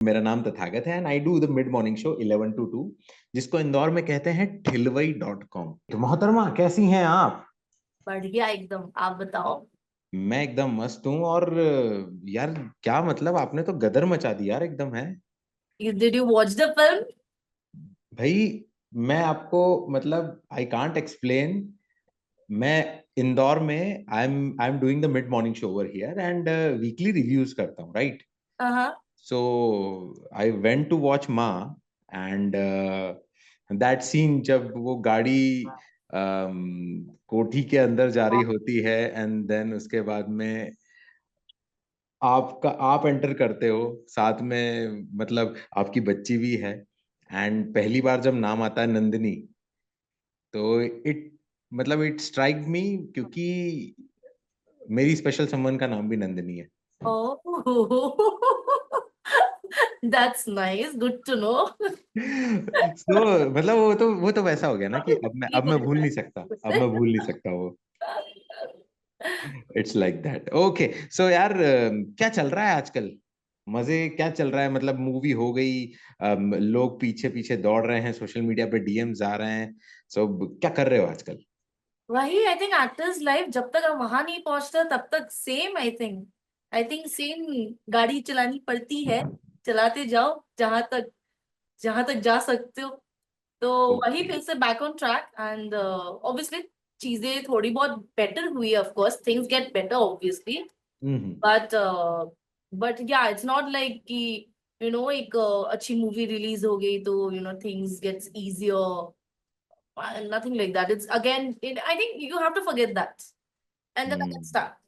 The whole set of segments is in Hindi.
मेरा नाम तथागत है and I do the mid morning show 11 to 2, जिसको इंदौर में कहते हैं ठिलवई.com। तो मोहतरमा, कैसी हैं आप? बढ़िया एकदम। आप बताओ। मैं एकदम मस्त हूँ। और यार, क्या मतलब, आपने तो गदर मचा दी यार, एकदम है did you watch the film? भाई। मैं आपको मतलब आई कांट एक्सप्लेन। मैं इंदौर में I am doing the mid morning show over here and weekly reviews करता हूँ, राइट? हाँ। So I went to watch Ma, and that scene जब वो गाड़ी कोठी के अंदर जा रही होती है एंड देन उसके बाद में आप एंटर करते हो साथ में, मतलब आपकी बच्ची भी है। एंड पहली बार जब नाम आता है नंदिनी, तो इट मतलब इट स्ट्राइक मी, क्योंकि मेरी स्पेशल समवन का नाम भी नंदिनी है। Oh that's nice, good to know. तो मतलब वो तो वैसा हो गया ना कि अब मैं भूल नहीं सकता, अब मैं भूल नहीं सकता वो। It's like that. ओके। सो यार, क्या चल रहा है आजकल? मजे क्या चल रहा है? मतलब मूवी हो गई, लोग पीछे पीछे दौड़ रहे हैं, सोशल मीडिया पे डीएम्स आ रहे हैं। सो क्या कर रहे हो आजकल? वही, आई थिंक एक्टर्स लाइफ जब तक हम वहां नहीं पहुंचते तब तक सेम। आई थिंक सेम गाड़ी चलानी पड़ती है। चलाते जाओ जहां तक जा सकते हो। तो वही ओके। फिर से back on track and obviously चीजें थोड़ी बहुत बेटर हुई। Of course things get better obviously. Hmm. But but yeah it's not like कि एक अच्छी मूवी रिलीज हो गई तो things gets easier. Nothing like that. It's again, I think you have to forget that and then again hmm. Start.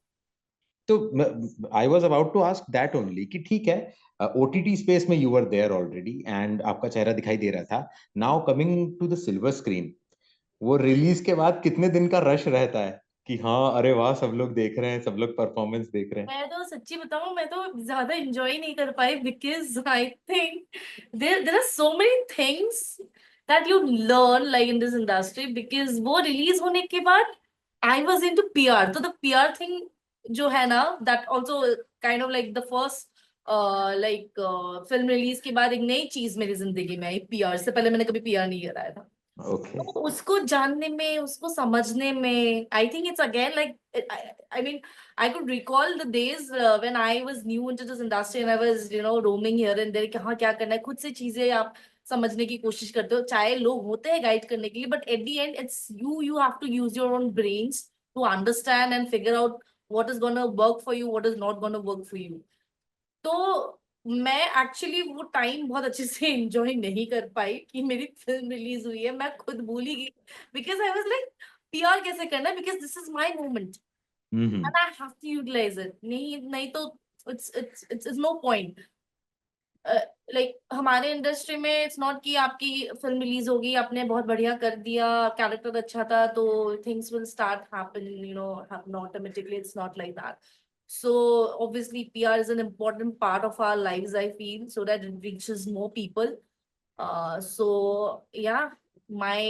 तो I was about to ask that only कि ठीक है, ओटीटी स्पेस में you were there already and आपका चेहरा दिखाई दे रहा था। Now coming to the silver screen, वो रिलीज के बाद कितने दिन का रश रहता है कि हाँ, अरे वाह, सब लोग देख रहे हैं, सब लोग परफॉर्मेंस देख रहे हैं। मैं तो सच्ची बताऊं, मैं तो ज्यादा एंजॉय नहीं कर पाई because I think there are so many things that you learn like in this industry. Because वो रिलीज होने के बाद I was into PR, तो द पीआर थिंग जो है ना, that also kind of like the first like film release के बाद एक नई चीज मेरी जिंदगी में आई। पीआर से पहले मैंने कभी पीआर नहीं कराया था। ओके। तो उसको जानने में, उसको समझने में, I think it's again like, I mean, I could recall the days when I was new into this industry and I was roaming here and there, कहाँ क्या करना है, खुद से चीजें आप समझने की कोशिश करते हो। चाहे लोग होते हैं गाइड करने के लिए, but at the end it's you you have to use your own brains to understand and figure out what is going to work for you, what is not going to work for you. तो मैं एक्चुअली वो टाइम बहुत अच्छे से एंजॉय नहीं कर पाई कि मेरी फिल्म रिलीज हुई है। मैं खुद भूल ही गई because I was like PR कैसे करना है, because this is my moment hmm. And I have to utilize it. नहीं नहीं तो इट्स नो पॉइंट। लाइक हमारे इंडस्ट्री में इट्स नॉट कि आपकी फिल्म रिलीज होगी, आपने बहुत बढ़िया कर दिया, कैरेक्टर अच्छा था तो things will start happen, happen automatically. It's not like that. So obviously PR is an important part of our lives, I feel, so that it reaches more people. So yeah, my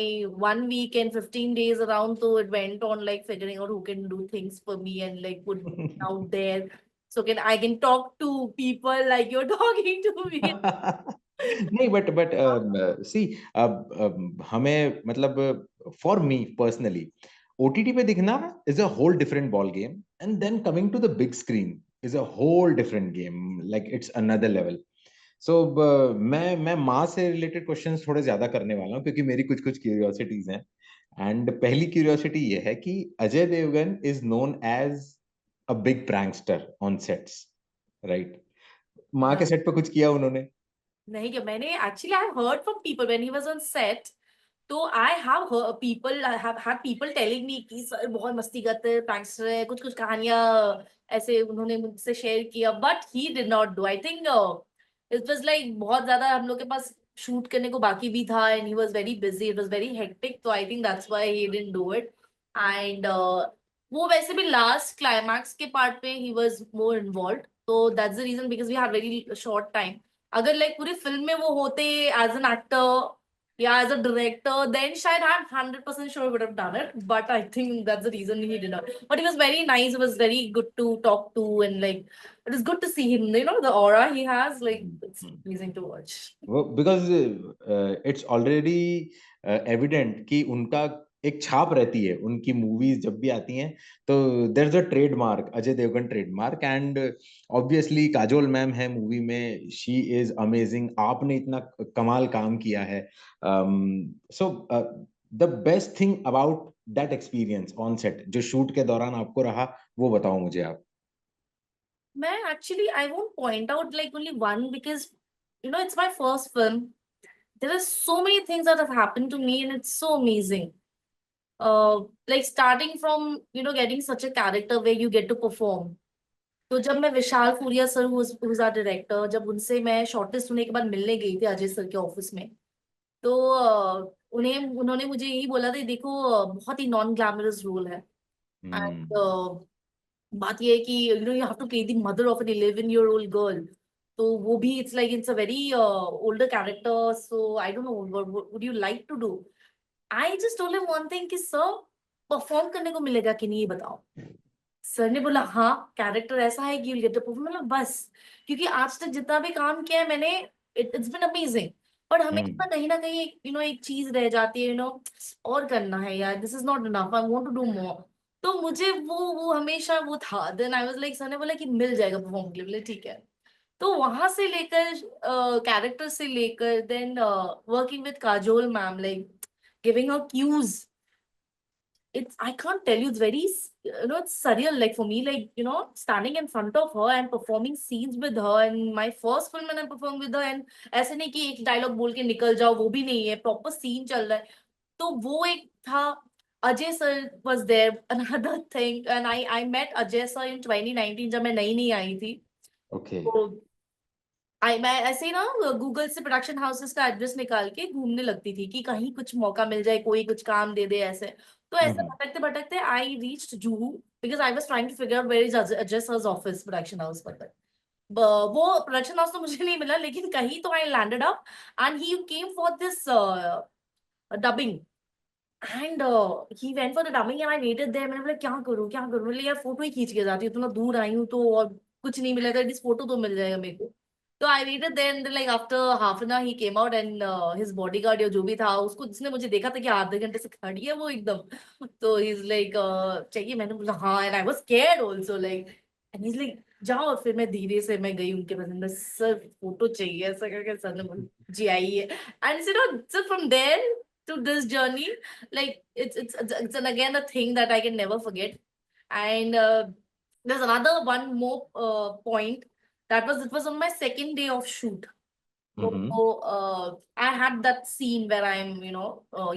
1 week and 15 days around, so it went on like figuring out who can do things for me and like put out there, so I can talk to people like you're talking to me. नहीं, बट सी, अब हमें मतलब, फॉर मी पर्सनली, ओटीटी पे दिखना is a whole different ball game and then coming to the big screen is a whole different game, like it's another level. So मैं माँ से रिलेटेड क्वेश्चंस थोड़े ज्यादा करने वाला हूँ, क्योंकि मेरी कुछ कुछ क्यूरियोसिटीज हैं। एंड पहली क्यूरियोसिटी ये है कि Ajay Devgn is known as a big prankster on sets, right? माँ के सेट पे कुछ किया उन्होंने? नहीं, क्या मैंने actually I heard from people when he was on set. तो I have people, I have had people telling me कि सर बहुत मस्ती करते हैं, प्रैंकस्टर है, कुछ कुछ कहानियां ऐसे उन्होंने मुझसे शेयर किया, but he did not do. I think it was like बहुत ज्यादा हम लोग के पास शूट करने को बाकी भी था and he was very busy, it was very hectic, तो I think that's why he didn't do it. And वो वैसे भी लास्ट क्लाइमैक्स के पार्ट पे ही वाज मोर इन्वॉल्व, तो that's the reason because we had very short time. अगर लाइक पूरी फिल्म में वो होते as an actor, Yeah, as a director, then Shayad I'm 100% sure would have done it, but I think that's the reason he did not. But he was very nice. It was very good to talk to, and like it was good to see him. You know, the aura he has, like it's hmm. pleasing to watch. Because it's already evident कि उनका एक छाप रहती है, उनकी मूवीज जब भी आती हैं तो there is a trademark, Ajay Devgn trademark. And obviously Kajol ma'am है मूवी में, शी इज अमेजिंग। आपने इतना कमाल काम किया है। So the best thing about that experience on set जो शूट के दौरान आपको रहा, वो बताओ मुझे आप। मैं actually I won't point out like only one because you know it's my first film. There are so many things that have happened to me and it's so amazing. Like starting from you know getting such a character where you get to perform. तो जब मैं Vishal Furia sir who's our director, जब उनसे मैं शॉर्टलिस्ट होने के बाद मिलने गई थी अजय सर के ऑफिस में, तो उन्होंने मुझे यही बोला था देखो बहुत ही नॉन ग्लैमरस रोल है एंड बात ये है कि you know you have to play the mother of an 11-year-old girl, तो वो भी it's like it's a very older character, so I don't know what would you like to do. I just told him one thing कि सर परफॉर्म करने को मिलेगा कि नहीं ये बताओ। सर ने बोला हाँ कैरेक्टर ऐसा है कि यू गेट टू परफॉर्म, मतलब बस क्योंकि आज तक जितना भी काम किया है मैंने इट्स बीन अमेजिंग, पर हमेशा कहीं ना कहीं यू नो एक चीज रह जाती है यू नो और करना है यार, this is not enough, I want to do more. तो मुझे वो हमेशा वो था। Then I was like sir ने बोला कि मिल जाएगा परफॉर्म के लिए, बोले ठीक है। तो वहां से लेकर कैरेक्टर से लेकर then working with Kajol ma'am like giving her cues, it's I can't tell you, it's very you know it's surreal like for me, like you know standing in front of her and performing scenes with her, and my first film and I performed with her, and ऐसे नहीं कि एक डायलॉग बोल के निकल जाओ, वो भी नहीं है, प्रॉपर सीन चल रहा है। तो वो एक था। Ajay sir was there another thing, and I met Ajay sir in 2019 जब मैं नई नई आई थी। ओके। तो मैं ऐसे ही ना गूगल से प्रोडक्शन हाउसेस का एड्रेस निकाल के घूमने लगती थी कि कहीं कुछ मौका मिल जाए, कोई कुछ काम दे दे ऐसे। तो ऐसे भटकते भटकते I reached Juhu because I was trying to figure out where is Ajay sir's office production house पर। वो प्रोडक्शन हाउस तो मुझे नहीं मिला, लेकिन कहीं तो I landed up and he came for this dubbing and he went for the dubbing and I waited there. मैंने बोला क्या करूं, बोले यार फोटो ही खींच के जाती हूँ, इतना दूर आई हूँ तो और कुछ नहीं मिलेगा, एटलीस्ट फोटो तो मिल जाएगा मेरे को। तो I waited there and like after half an hour he came out and his bodyguard या जो भी था उसको, जिसने मुझे देखा था कि आधे घंटे से खड़ी है वो एकदम, तो ही इज लाइक चाहिए, मैंने बोला हाँ and I was scared also like, and he is like जाओ। और फिर मैं धीरे से मैं गई उनके पास अंदर, सर फोटो चाहिए ऐसा करके, सर ने बोला जी आइए। And you know so from there to this journey, like it's an, again a thing that I can never forget. And there's another one more point that was it was on my second day of shoot. So I had that scene where I'm you know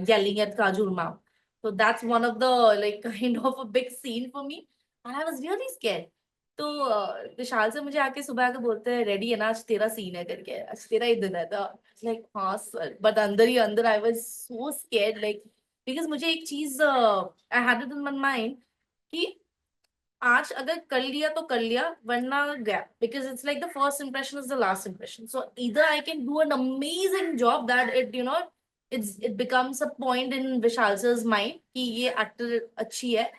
yelling at Kajol ma'am, so that's one of the like kind of a big scene for me, and I was really scared. तो विशाल से मुझे आके सुबह आके बोलते हैं रेडी है ना, आज तेरा सीन है करके, आज तेरा ही दिन है। तो लाइक हाँ सर, बट अंदर ही अंदर I was so scared like, because मुझे एक चीज I had it in my mind कि आज अगर कर लिया तो कर लिया, वरना गया, because it's like the first impression is the last impression. So इधर I can do an amazing job that it you know it becomes a point in Vishal sir's mind कि ये एक्टर अच्छी है,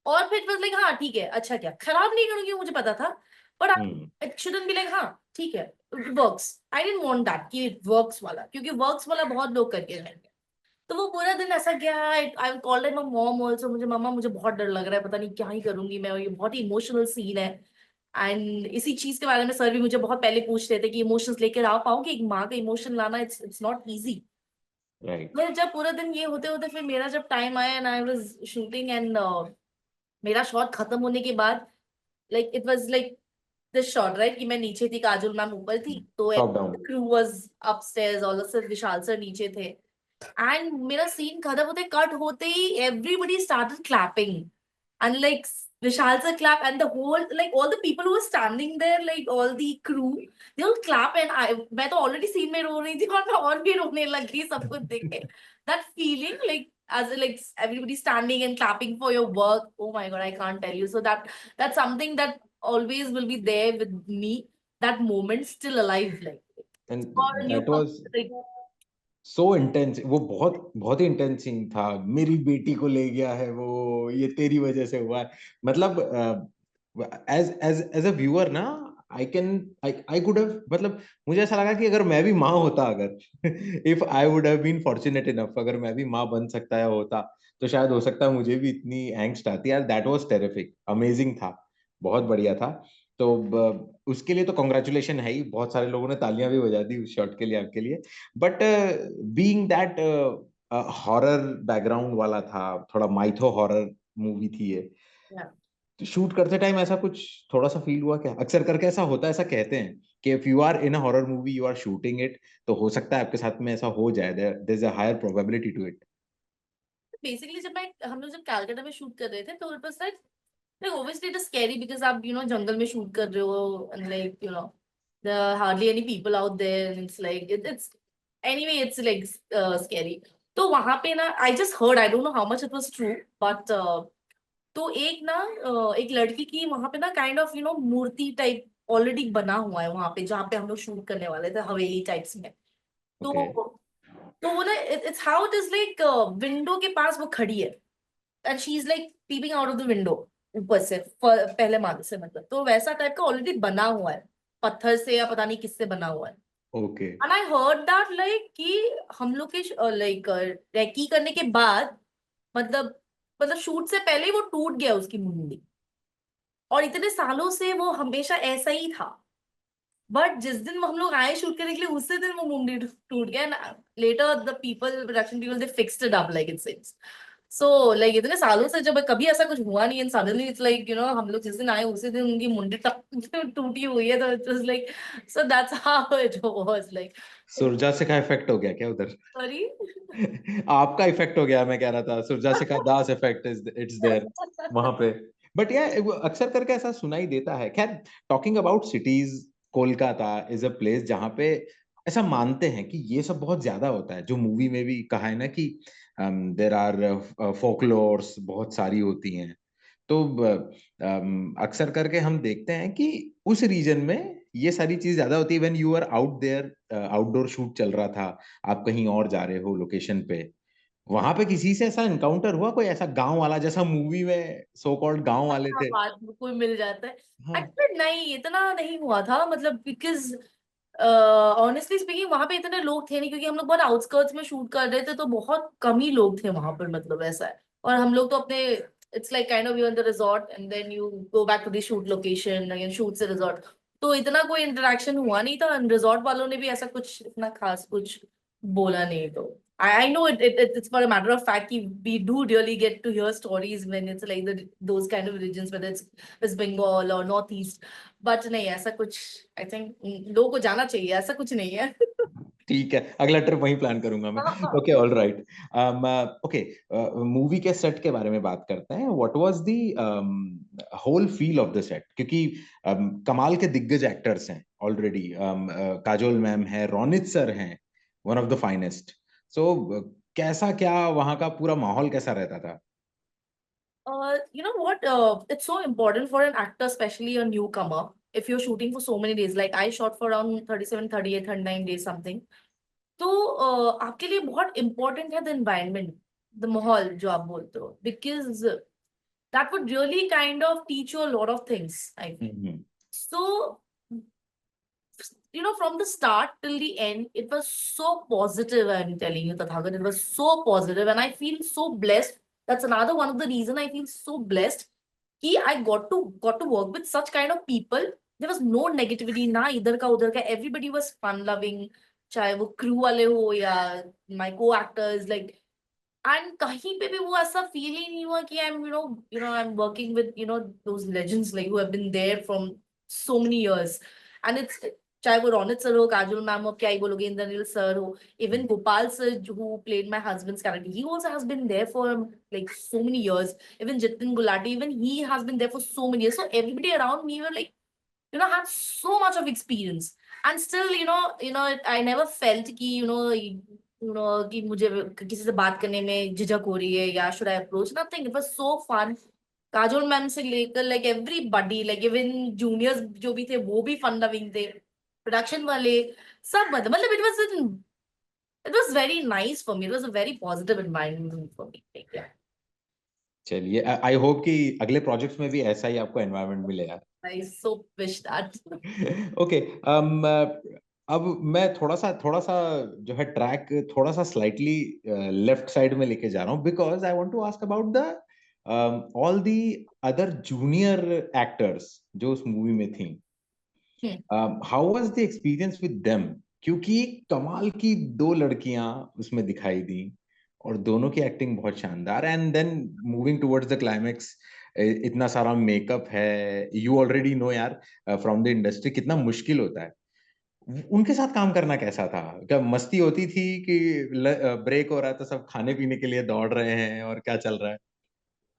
और फिर बस लाइक हाँ ठीक है, अच्छा क्या खराब नहीं करूंगी, मुझे पता था, but it shouldn't be like हाँ ठीक है works. I didn't want that कि वर्क्स वाला, क्योंकि वर्क्स वाला बहुत लोग करके रहेंगे। तो वो पूरा दिन ऐसा गया। I called my mom also, मुझे मम्मा मुझे बहुत डर लग रहा है, पता नहीं क्या ही करूंगी मैं, और ये बहुत ही इमोशनल सीन है। एंड इसी चीज के बारे में सर भी मुझे बहुत पहले पूछ रहे थे कि इमोशंस लेकर आ पाओगे, एक माँ का इमोशन लाना इट्स नॉट इजी। राइट। मैं जब पूरा दिन ये होते होते फिर मेरा जब टाइम आया and I was shooting and मेरा शॉट खत्म होने के बाद like it was like this shot right कि मैं नीचे थी, काजोल मैम ऊपर थी, तो top down. Crew was upstairs, all सिर्फ विशाल सर नीचे थे। एंड मेरा सीन खत्म होते कट होते ही everybody started clapping and like Vishal sir clap and the whole like all the people who were standing there like all the crew they all clap and मैं तो already scene में रो रही थी और मैं और भी रोने लगी सब कुछ देख के। that feeling like as like everybody standing and clapping for your work, oh my god I can't tell you, so that's something that always will be there with me, that moment still alive like And for a new that was public. So intense, वो बहुत बहुत ही इंटेंस सीन था। मेरी बेटी को ले गया है वो, ये तेरी वजह से हुआ है। मतलब as as as a viewer ना, I can, I could have, मतलब मुझे ऐसा लगा कि अगर मैं भी माँ होता, अगर if I would have been fortunate enough, अगर मैं भी माँ बन सकता है होता, तो शायद हो सकता है मुझे भी इतनी एंग्स्ट आती यार। दैट वाज टेरिफिक, अमेजिंग था, बहुत बढ़िया था। तो उसके लिए तो कॉन्ग्रेचुलेशन है ही, बहुत सारे लोगों ने तालियां भी बजा दी उस शॉट के लिए, आपके लिए। But being that horror background वाला था, थोड़ा माइथो हॉरर मूवी थी ये, Yeah. तो शूट करते टाइम ऐसा कुछ थोड़ा सा फील हुआ क्या? अक्सर करके ऐसा होता है, ऐसा कहते हैं कि if you are in a horror movie, you are shooting it, तो हो सकता है आपके साथ में ऐसा हो जाए, there is a higher probability to it. Basically जब मैं हम लोग जब कैलकाटा में शूट कर रहे थे तो it was like obviously it is scary because आप जंगल में शूट कर रहे हो and like there are hardly any people out there and it's like it's anyway it's like scary. तो वहां पे ना I just heard, I don't know how much it was true but तो एक ना एक लड़की की वहां पे ना काइंड ऑफ मूर्ति टाइप ऑलरेडी बना हुआ है वहां पे जहाँ पे हम लोग शूट करने वाले थे, हवेली टाइप्स में। ओके। तो वो ना it's how it is like window के पास वो खड़ी है and she is like peeping out of the window ऊपर से पहले माले से, मतलब तो वैसा टाइप का ऑलरेडी बना हुआ है, पत्थर से या पता नहीं किससे बना हुआ है। Okay. And I heard that like कि हम लोग के लाइक रेकी करने के बाद मतलब शूट से पहले ही वो टूट गया उसकी मुंडी, और इतने सालों से वो हमेशा ऐसा ही था। बट जिस दिन हम लोग आए शूट करने के लिए उसी दिन वो मुंडी टूट गया ना। Later the people production people they fixed it up like it seems. So like इतने सालों से जब कभी ऐसा कुछ हुआ नहीं एंड सडनली इट्स लाइक हम लोग जिस दिन आए उसी दिन उनकी मुंडी टक टूटी हुई है, तो it was like so that's how it was like. Surja का इफेक्ट हो गया क्या उधर? सॉरी। आपका इफेक्ट हो गया, मैं कह रहा था सुरजा का दास इफेक्ट इज इट्स देयर वहां पे। बट या अक्सर करके ऐसा सुनाई देता है। खैर, talking about cities, Kolkata is a place जहाँ पे ऐसा मानते हैं कि ये सब बहुत ज्यादा होता है, जो मूवी में भी कहा है ना कि देर आर फोकलोर्स बहुत सारी होती हैं। तो अक्सर करके हम देखते हैं कि उस रीजन में ये सारी चीज ज्यादा होती है। When you are out there, outdoor shoot चल रहा था, आप कहीं और जा रहे हो लोकेशन पे, वहां पे किसी से ऐसा एनकाउंटर हुआ, कोई ऐसा गांव वाला, जैसा मूवी में सो कॉल्ड गांव वाले हाँ, थे? बात कोई मिल जाता है। हाँ। एक्चुअली नहीं, इतना नहीं हुआ था मतलब बिकॉज ऑनेस्टली स्पीकिंग वहां पे इतने लोग थे नहीं, क्योंकि हम लोग बहुत आउटस्कर्ट्स में शूट कर रहे थे तो बहुत कम ही लोग थे वहां पर, मतलब ऐसा है। और हम लोग तो अपने it's like kind of you in the resort and then you go back to the shoot location again, shoot से रिजॉर्ट। तो इतना कोई इंटरेक्शन हुआ नहीं था, रिजॉर्ट वालों ने भी ऐसा कुछ इतना खास कुछ बोला नहीं। तो I know it's for a matter of fact कि we do really get to hear stories when it's like those kind of regions, whether it's West Bengal or Northeast, but नहीं ऐसा कुछ I think लोगों को जाना चाहिए, ऐसा कुछ नहीं है। ठीक है, अगला ट्रिप वहीं प्लान करूंगा मैं। Okay, all right. Okay, movie के सेट के बारे में बात करते हैं। What was the whole feel of the set? क्योंकि कमाल के दिग्गज एक्टर्स हैं ऑलरेडी। काजोल मैम है, रोनित सर हैं, वन ऑफ द फाइनेस्ट। सो कैसा, क्या वहाँ का पूरा माहौल कैसा रहता था? You know what? It's so important for an actor, especially a newcomer, if you're shooting for so many days. Like I shot for around 37, 38, 39 days something. तो आपके लिए बहुत important है the environment, the माहौल जो आप बोलते हो, because that would really kind of teach you a lot of things, I feel. Hmm. So, from the start till the end, it was so positive. I'm telling you, Tathagat, it was so positive, and I feel so blessed. That's another one of the reason I feel so blessed. Ki I got to work with such kind of people. There was no negativity, na idhar ka udhar ka. Everybody was fun loving. चाहे वो क्रू वाले हो या my co-actors, like, and कहीं पे भी वो ऐसा फील ही नहीं हुआ कि I'm working with those legends like who have been there from so many years. And it's चाहे वो रोनित सर हो, काजोल मैम हो, क्या ही बोलोगे, इंद्रनील सर हो, even Gopal sir who played my husband's character, he also has been there for like so many years. Even Jitin Gulati, even he has been there for so many years. So everybody around me were like had so much of experience. And still I never felt कि कि मुझे किसी से बात करने में झिझक हो रही है या should I approach, nothing, it was so fun. Kajol ma'am से लेकर like everybody, like even juniors जो भी थे वो भी fun loving थे, प्रोडक्शन वाले सब, मतलब it was It was very nice for me. It was a very positive environment for me. Like, yeah, चलिए, आई होप कि अगले प्रोजेक्ट्स में भी ऐसा ही आपको एनवायरनमेंट मिले यार। I so wish that. Okay, अब मैं थोड़ा सा जो है ट्रैक थोड़ा सा स्लाइटली लेफ्ट साइड में लेके जा रहा हूँ, because I want to ask about the all the other junior actors जो उस मूवी में थी। How was the experience with them? क्योंकि कमाल की दो लड़कियां उसमें दिखाई दी और दोनों की एक्टिंग बहुत शानदार, and then moving towards the climax, इतना सारा मेकअप है, यू ऑलरेडी नो यार फ्रॉम द इंडस्ट्री कितना मुश्किल होता है। उनके साथ काम करना कैसा था? क्या मस्ती होती थी कि ब्रेक हो रहा है तो सब खाने पीने के लिए दौड़ रहे हैं, और क्या चल रहा है?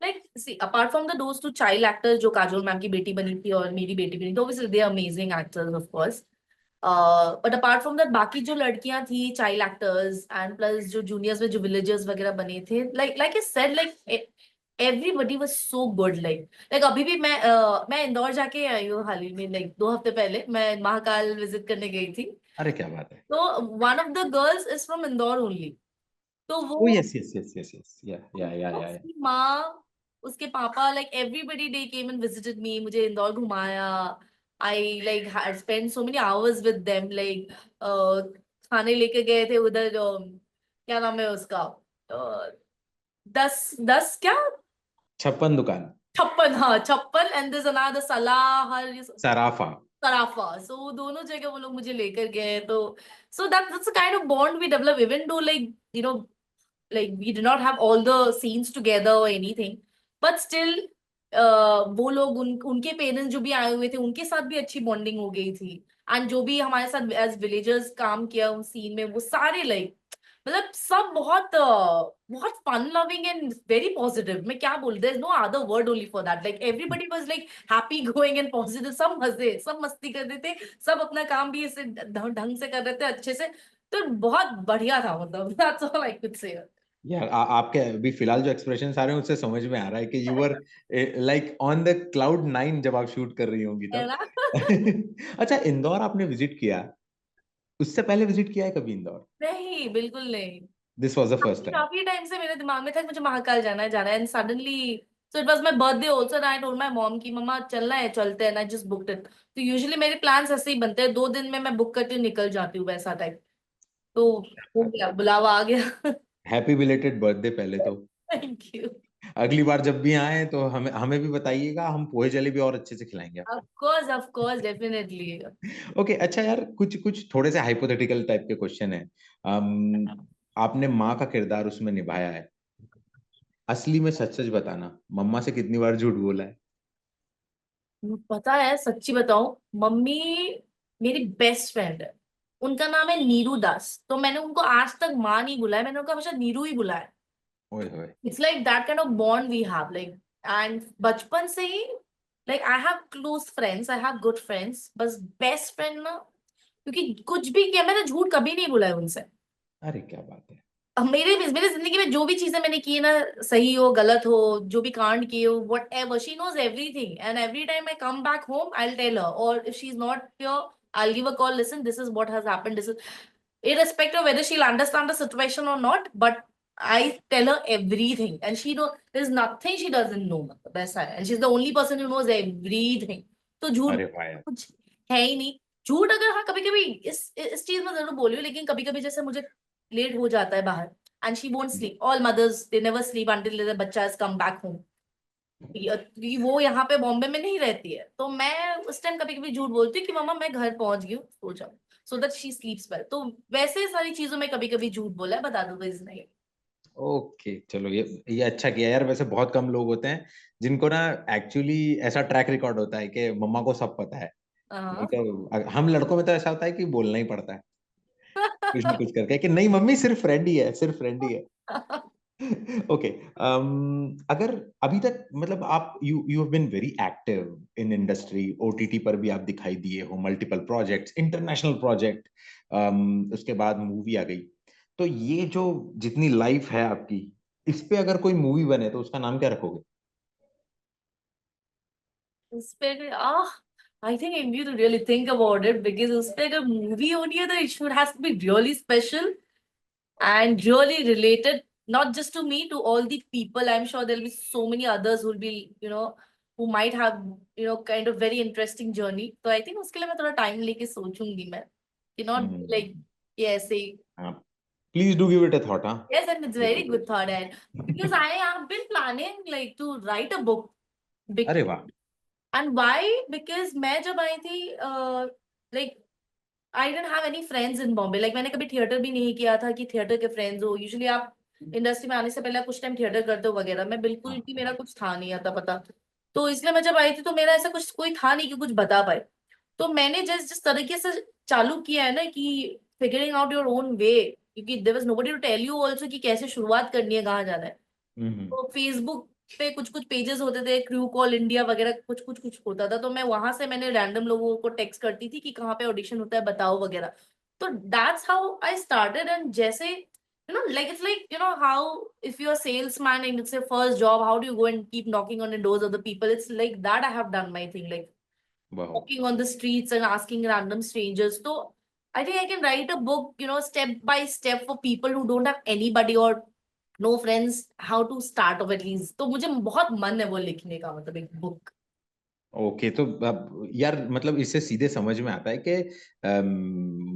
Like, see, apart from those two child actors जो काजोल मैम की बेटी बनी थी और मेरी बेटी बनी थी, obviously they are amazing actors of course. But apart from that, बाकी जो लड़कियां थी चाइल्ड एक्टर्स एंड प्लस जो जूनियर्स में जो विलेजर्स वगैरह बने थे, like I said, like everybody was so good. like अभी भी मैं इंदौर जाके आई हूँ हाल ही में, like 2 हफ्ते पहले मैं महाकाल विजिट करने गई थी। अरे क्या बात है! तो one of the girls is from Indore only. तो ओ वो yes yes yes yes yes, या उसकी माँ, उसके पापा, like everybody they came and visited me, मुझे इंदौर घुमाया। I like had spend so many hours with them, like खाने लेके गए थे उधर, क्या नाम है उसका, 10 10 क्या, 56 दुकान। 56, हाँ 56, एंड दिस अनादर सलाह हर सराफा। सराफा। सो दोनों जगह वो लोग मुझे लेकर गए। तो so that's the kind of bond we develop, even though like you know, like we did not have all the scenes together or anything, but still वो लोग उनके पेरेंट्स जो भी आए हुए थे उनके साथ भी अच्छी बॉन्डिंग हो गई थी। एंड जो भी हमारे साथ एज विलेजर्स काम किया उन सीन में, वो सारे लाइक मतलब सब बहुत बहुत fun loving and very positive. मैं क्या बोल, there is no other word only for that. Like everybody was like happy going and positive, सब मजे, सब मस्ती कर रहे थे, सब अपना काम भी ऐसे ढंग से कर रहे थे अच्छे से। तो बहुत बढ़िया था, मतलब that's all I could say. यार आपके अभी फिलहाल जो एक्सप्रेशन आ रहे हैं उससे समझ में आ रहा है कि you were like on the cloud 9 जब आप शूट कर रही होंगी है तब। ना? अच्छा, इंदौर आपने विजिट किया, उससे पहले विजिट किया है कभी इंदौर? नहीं, बिल्कुल नहीं। दिस वाज द फर्स्ट काफी टाइम? काफी टाइम से मेरे दिमाग में था कि मुझे महाकाल जाना है, जाना है, and suddenly so it was my birthday also, and I told my mom कि मम्मा चलना है, चलते हैं, आई जस्ट बुक्ड इट। तो यूजुअली मेरे प्लान्स ऐसे ही बनते हैं, 2 दिन में मैं बुक करके निकल जाती हूँ, वैसा टाइप। तो हो गया, बुलावा आ गया। हैप्पी बिलेटेड बर्थडे पहले तो। Thank you. अगली बार जब भी आए तो हमें हमें भी बताइएगा, हम पोहे जलेबी और अच्छे से खिलाएंगे आपको। Of course definitely. ओके, अच्छा यार, कुछ कुछ थोड़े से हाइपोथेटिकल टाइप के क्वेश्चन है। आपने माँ का किरदार उसमें निभाया है, असली में सच सच बताना, मम्मा से कितनी बार झूठ बोला है? पता है, सच्ची बताऊं, मम्मी मेरी बेस्ट फ्रेंड है, उनका नाम है नीरू दास, तो मैंने उनको आज तक माँ नहीं बुलाया, मैंने उनका हमेशा नीरू ही बुलाया। ओए होए। It's like that kind of bond we have, like and बचपन से ही, like I have close friends, I have good friends, बस बेस्ट फ्रेंड ना, क्योंकि कुछ भी किया मैंने झूठ कभी नहीं बोला है उनसे। अरे क्या बात है! अब मेरे जिंदगी में जो भी चीजें मैंने की है ना, सही हो गलत हो, जो भी कांड किए हो, whatever, she knows everything, and every time I come back home I will tell her, और if she is not here I will give a call, listen this is what has happened, this is, irrespective of whether she'll understand the situation or not, but I tell her everything, and she know there's nothing she doesn't know, वैसा है, and she's the only person who knows everything। तो झूठ अरे वाह यार! कुछ है ही नहीं। झूठ अगर, हाँ कभी कभी इस चीज में जरूर बोली हूँ, लेकिन कभी कभी जैसे मुझे लेट हो जाता है बाहर, and she won't sleep, all mothers they never sleep until the बच्चा हैज कम बैक होम। वो यहाँ पे बॉम्बे में नहीं रहती है, तो मैं उस टाइम कभी कभी झूठ बोलती हूँ कि मम्मा मैं घर पहुंच गई हूँ, सो जाओ, सो दैट शी स्लीप्स वेल। तो वैसे सारी चीजों में कभी कभी झूठ बोला है, बता दो इज नहीं। ओके, चलो, ये अच्छा किया यार। वैसे बहुत कम लोग होते हैं जिनको ना एक्चुअली ऐसा ट्रैक रिकॉर्ड होता है कि मम्मा को सब पता है। नहीं हाँ। तो हम लड़कों में तो ऐसा होता है कि बोलना ही पड़ता है कुछ ना कुछ करके कि नहीं मम्मी सिर्फ फ्रेंड ही है, सिर्फ फ्रेंड ही है। ओके, अगर अभी तक मतलब आप you you have been very active in industry, OTT पर भी आप दिखाई दिए हो, मल्टीपल प्रोजेक्ट्स, इंटरनेशनल प्रोजेक्ट, उसके बाद मूवी आ गई। तो ये जो जितनी लाइफ है आपकी, इस पे अगर कोई मूवी बने तो उसका नाम क्या रखोगे? उस पे I think I need to really think about it, because उस पे अगर मूवी होनी है तो it should has to be really special, and really related not just to me, to all the people. I'm sure there'll be so many others who'll be, who might have, kind of very interesting journey. तो I think उसके लिए मैं थोड़ा टाइम लेके सोचूंगी मैं, not like ये ऐसे ही. Please do give it a thought, huh? Yes, and it's Give very it a good thought, and because I have been planning like to write a book. अरे वाह. And why? Because मैं जब आई थी, like I didn't have any friends in Bombay. Like मैंने कभी थिएटर भी नहीं किया था कि थिएटर के फ्रेंड्स हो. यूजुअली आप इंडस्ट्री में आने से पहले आप कुछ टाइम थिएटर करते हो वगैरह. मैं बिल्कुल भी, मेरा कुछ था नहीं आता पता. तो इसलिए मैं जब आई थी तो मेरा ऐसा कुछ कोई था नहीं कि कुछ बता पाए. तो मैंने जिस तरीके से चालू किया है ना कि figuring out your own way, क्योंकि there was nobody to tell you also कि कैसे शुरुआत करनी है, कहाँ जाना है. तो फेसबुक पे कुछ कुछ पेजेस होते थे, क्रू कॉल इंडिया वगैरह, कुछ कुछ कुछ होता था. तो मैं वहां से मैंने रैंडम लोगों को टेक्स्ट करती थी कि कहाँ पे ऑडिशन होता है बताओ वगैरह. तो that's how I started. And जैसे like it's like how if you're a salesman and it's your first job, how do you go and keep knocking on the doors of the people? It's like that I have done my thing, like Wow. walking on the streets and asking random strangers. So I think I can write a book, step by step for people who don't have anybody or no friends, how to start off at least. तो मुझे बहुत मन है वो लिखने का, मतलब एक बुक. ओके, तो अब यार मतलब इससे सीधे समझ में आता है कि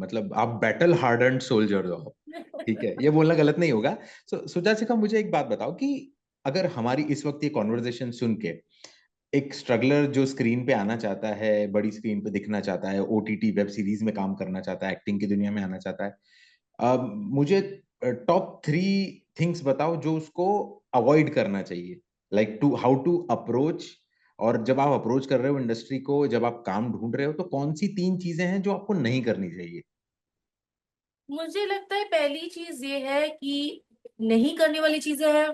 मतलब आप बैटल हार्डन्ड सोल्जर हो. ठीक है, ये बोलना गलत नहीं होगा. सुजाचिका, मुझे एक बात बताओ कि अगर हमारी इस वक्त ये कॉन्वर्जेशन सुन के एक स्ट्रगलर जो स्क्रीन पे आना चाहता है, बड़ी स्क्रीन पे दिखना चाहता है, ओटीटी वेब सीरीज में काम करना चाहता है, एक्टिंग की दुनिया में आना चाहता है, मुझे टॉप 3 थिंग्स बताओ जो उसको अवॉइड करना चाहिए, like to how to approach. और जब आप अप्रोच कर रहे हो इंडस्ट्री को, जब आप काम ढूंढ रहे हो, तो कौन सी 3 चीजें हैं जो आपको नहीं करनी चाहिए? मुझे लगता है पहली चीज ये है कि नहीं करने वाली चीजें हैं.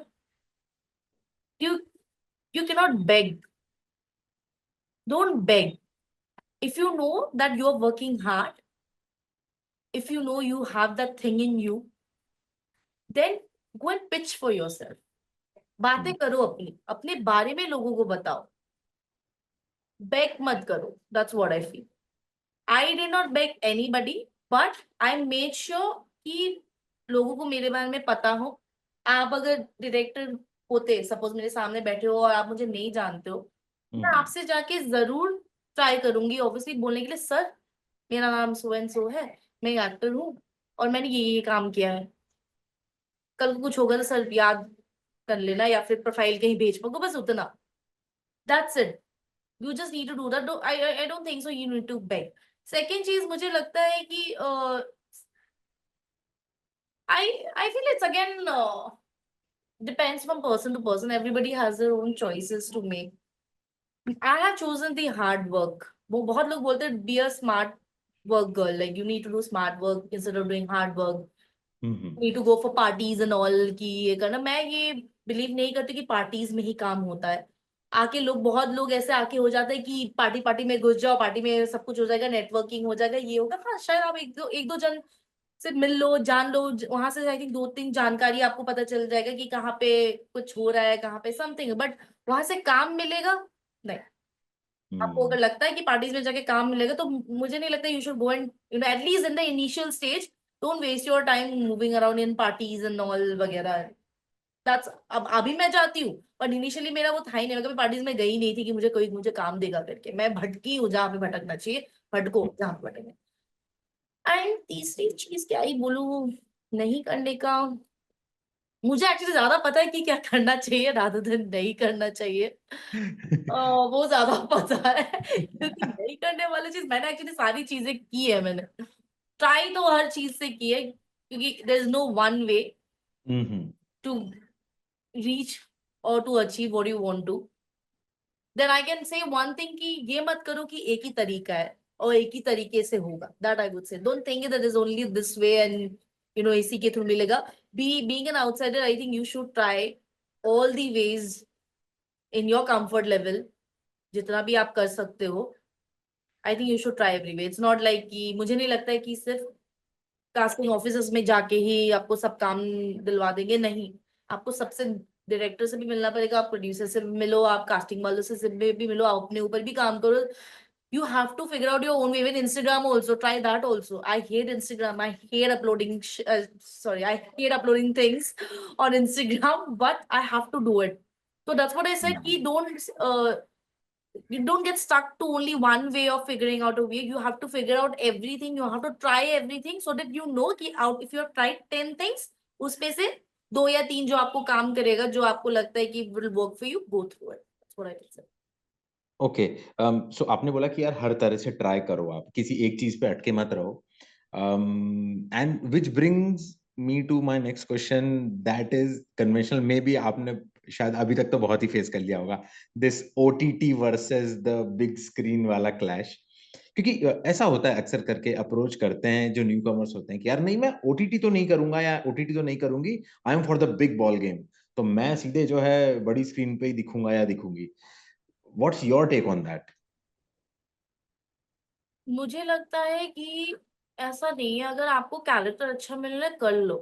You you cannot beg. Don't beg. If you know that you are working hard, if you know you have that thing in you, then go and pitch for yourself. बातें करो, अपनी अपने बारे में लोगों को बताओ. बेग मत करो. That's what I feel. I did not beg anybody, but I made sure कि लोगों को मेरे बारे में पता हो. आप अगर डायरेक्टर होते, सपोज मेरे सामने बैठे हो और आप मुझे नहीं जानते हो, मैं आपसे जाके जरूर ट्राई करूंगी ऑब्वियसली बोलने के लिए, सर मेरा नाम सो एंड सो है, मैं एक्टर हूँ और मैंने ये काम किया है. कल को कुछ होगा तो सर याद कर लेना, या फिर प्रोफाइल कहीं भेज पाओगे, बस उतना. That's it. You just need to do that. I don't think so you need to beg. Second चीज मुझे लगता है कि I feel it's again depends from person to person. Everybody has their own choices to make. I have chosen the hard work. वो बहुत लोग बोलते हैं be a smart work girl, like you need to do smart work instead of doing hard work. Need to go for parties and all कि ये करना. मैं ये बिलीव नहीं करती कि पार्टीज में ही काम होता है. आके लोग, बहुत लोग ऐसे आके हो जाता है कि पार्टी पार्टी में घुस जाओ, पार्टी में सब कुछ हो जाएगा, नेटवर्किंग हो जाएगा, ये होगा. हाँ शायद आप एक दो जन से मिल लो, जान लो, वहां से आई थिंक 2-3 जानकारी आपको पता चल जाएगा कि कहाँ पे कुछ हो रहा है, कहाँ पे समथिंग. बट वहां से काम मिलेगा नहीं. आपको अगर लगता है कि पार्टीज में जाके काम मिलेगा, तो मुझे नहीं लगता you should go and at least in the initial stage don't waste your time moving around in parties and all वगैरह. दैट्स, अब अभी मैं जाती हूँ, पर इनिशियली मेरा वो था ही नहीं. मैं कभी पार्टीज में गई नहीं थी कि मुझे कोई मुझे काम देगा करके. मैं भटकी हूँ जहाँ पे भटकना चाहिए, भटको जहाँ पे भटकना. एंड तीसरी चीज क्या ही बोलूं नहीं करने का. मुझे एक्चुअली ज्यादा पता है कि क्या करना चाहिए रादर देन नहीं करना चाहिए. वो ज्यादा पता है क्योंकि नहीं करने वाली चीज मैंने एक्चुअली सारी चीजें की है. मैंने ट्राई तो हर चीज से की है, क्योंकि there is no one way to reach और to achieve what you want to. Then I can say one thing कि ये मत करो कि एक ही तरीका है और एक ही तरीके से होगा. That I would say. Don't think that is only this way and इसी के थ्रू मिलेगा. Being an outsider, I think you should try all the ways in your comfort level, जितना भी आप कर सकते हो. आई think you should try every way. It's not like कि, मुझे नहीं लगता है कि सिर्फ कास्टिंग ऑफिस में जाके ही आपको सब काम दिलवा देंगे. नहीं, आपको सबसे, डायरेक्टर से भी मिलना पड़ेगा, आप प्रोड्यूसर से भी मिलो, आप कास्टिंग वालों से भी मिलो, आप अपने ऊपर भी काम करो. You have to figure out your own way. With Instagram also, try that also. I hate Instagram. I hate uploading I hate uploading things on Instagram, but I have to do it. So that's what I said, Hmm. you don't get stuck to only one way of figuring out a way. You have to figure out everything. You have to try everything so that you know कि out if you have tried 10 things, उसपे से 2 या 3 जो आपको काम करेगा, जो आपको लगता है कि will work for you, go through it. That's what I would say. Okay, so आपने बोला कि यार हर तरह से ट्राई करो, आप किसी एक चीज पे अटके मत रहो, and which brings me to my next question, that is conventional, maybe आपने शायद अभी तक तो बहुत ही फेस कर लिया होगा, this OTT versus the big screen वाला क्लैश, क्योंकि ऐसा होता है अक्सर करके अप्रोच करते हैं जो न्यू कमर्स होते हैं कि यार नहीं मैं ओटीटी तो नहीं करूंगा या ओटीटी तो नहीं करूंगी, I am for the big ball game, तो मैं सीधे जो है बड़ी स्क्रीन पे ही दिखूंगा या दिखूंगी। What's your take on that? मुझे लगता है कि ऐसा नहीं है, अगर आपको कैरेक्टर अच्छा मिल रहा है कर लो।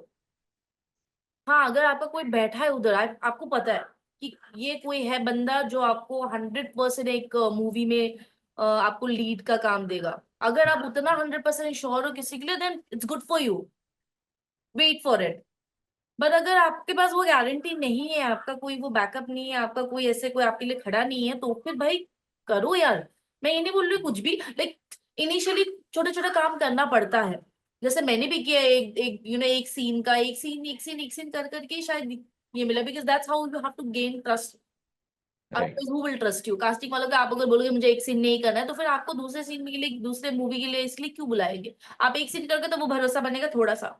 हाँ, अगर आपका कोई बैठा है उधर, आपको पता है कि ये कोई है बंदा जो आपको 100% एक मूवी में आपको लीड का काम देगा, अगर आप उतना 100% श्योर हो किसी के लिए, then it's good for you, wait for it. But अगर आपके पास वो गारंटी नहीं है, आपका कोई वो बैकअप नहीं है, आपका कोई ऐसे कोई आपके लिए खड़ा नहीं है, तो फिर भाई करो यार। मैं ये नहीं बोल रही कुछ भी, लाइक इनिशियली छोटे छोटे काम करना पड़ता है। जैसे मैंने भी किया, एक एक एक सीन का एक सीन कर करके ही शायद ये मिला, because that's how you have to gain trust. Right. Otherwise who will trust you? Casting वालों को आप अगर बोलोगे मुझे एक सीन नहीं करना है, तो फिर आपको दूसरे सीन के लिए, दूसरे मूवी के लिए इसलिए क्यों बुलाएंगे? आप एक सीन करके तो वो भरोसा बनेगा थोड़ा सा।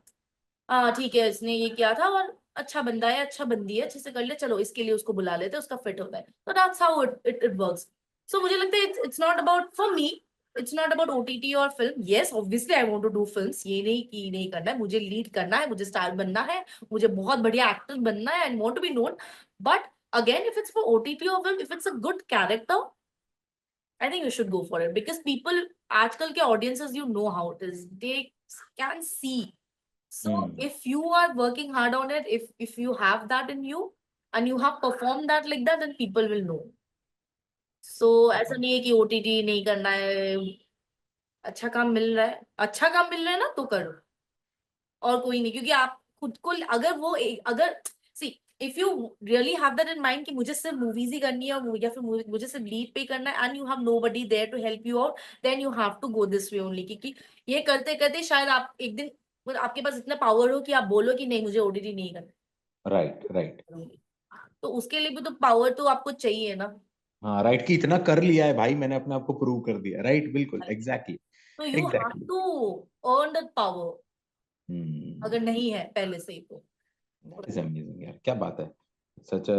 हाँ ठीक है, इसने ये किया था और अच्छा बंदा है, अच्छा बंदी है, अच्छे से कर ले, चलो इसके लिए उसको बुला लेते हैं, उसका फिट होता है। तो that's how it works. So मुझे लगता है it's not about, for me it's not about OTT और film. Yes obviously I want to do films, ये नहीं कि नहीं करना है, मुझे लीड करना है, मुझे स्टार बनना है, मुझे बहुत बढ़िया एक्टर बनना है, I want to be known. But again if it's for OTT और film, if it's a good character, I think you should go for it, because people, आजकल के audiences, you know how it is, they can see. So Hmm. if you are working hard on it, if you have that in you and you have performed that like that, then people will know. So ऐसा नहीं है कि ओटीटी नहीं करना है, अच्छा काम मिल रहा है, अच्छा काम मिल रहा है ना तो करो, और कोई नहीं। क्योंकि आप खुद को अगर अगर see, if you really have that in mind कि मुझे सिर्फ मूवीज ही करनी है, या फिर मुझे सिर्फ लीड पे करना है, and you have nobody there to help you out, then you have to go this way only. क्योंकि ये करते करते शायद आप एक दिन, मतलब आपके पास इतना पावर हो कि आप बोलो कि नहीं मुझे ओटीटी नहीं करना, राइट, राइट। तो उसके लिए भी तो पावर तो आपको चाहिए ना। हाँ, राइट, कि इतना कर लिया है भाई मैंने, अपने आप को प्रूव कर दिया, राइट, बिल्कुल, एग्जैक्टली। तो you have exactly. To earn that power, hmm. अगर नहीं है पहले से ही तो। दैट इज अमेजिंग यार, क्या बात है। Such